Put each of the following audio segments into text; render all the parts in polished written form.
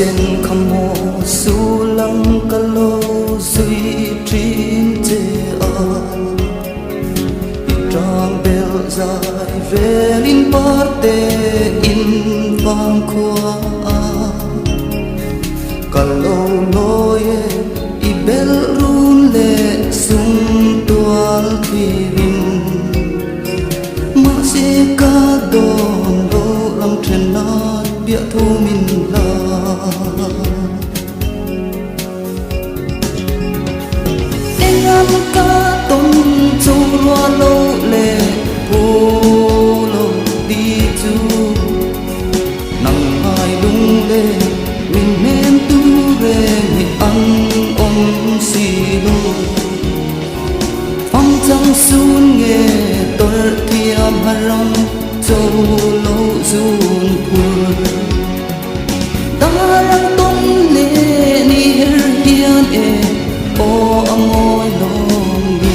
trên khăm hồ su lăng ca lô duy trin chê trang bel dài về linh parte in vang khoa ca lô lôi i bel run lệ sung tual thirin ma se ca don lo lam trên nát bia thu min la engam ca ton chu loa lo le pu lo đi chu nang hai lung le min men tu re mi ăn om si lo phong trăng sun nghe tor thiam harong châu lo zun pur darang tong le ni her hian e o amoi long đi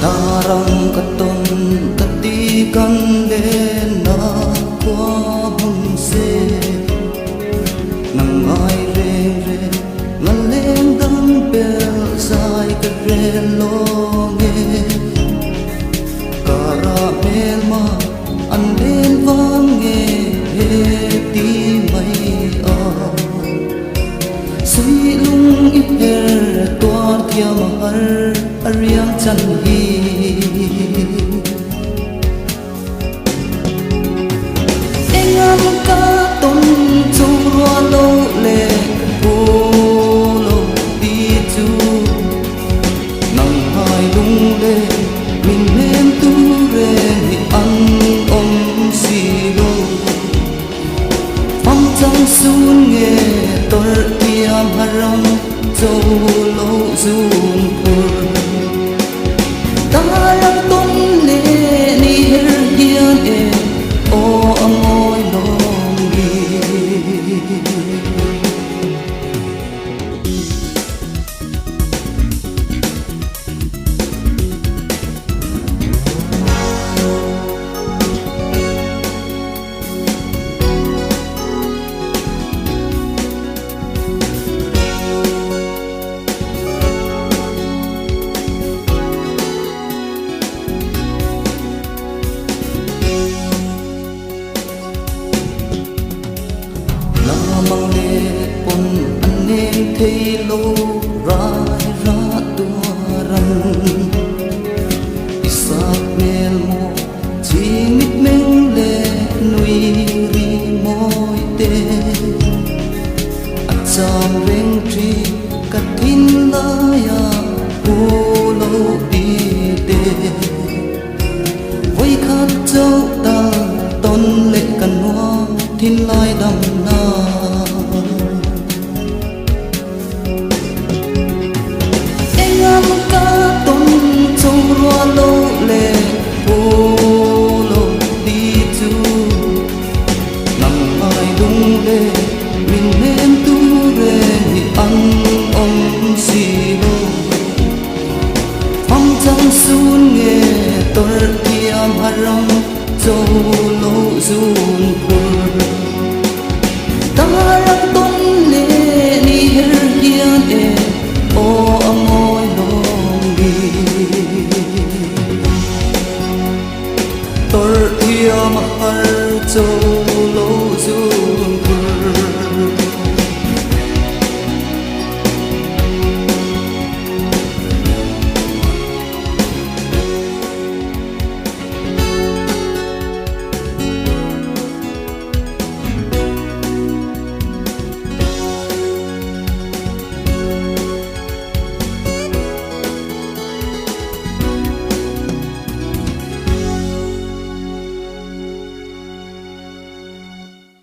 darang katon kati kan le na kwa bun se nang ai re re ngaleng dang bel sai ka re lo nge caramel ma an len vang nge he ti mai a sui lung i her toar thiam har ariang chan hi engam ka ton chu ro lo le pu lo đi chu nang hai lung le min men tu re ni ăn om si lo phong trăng sun nghe tor tiam harang châu lo zun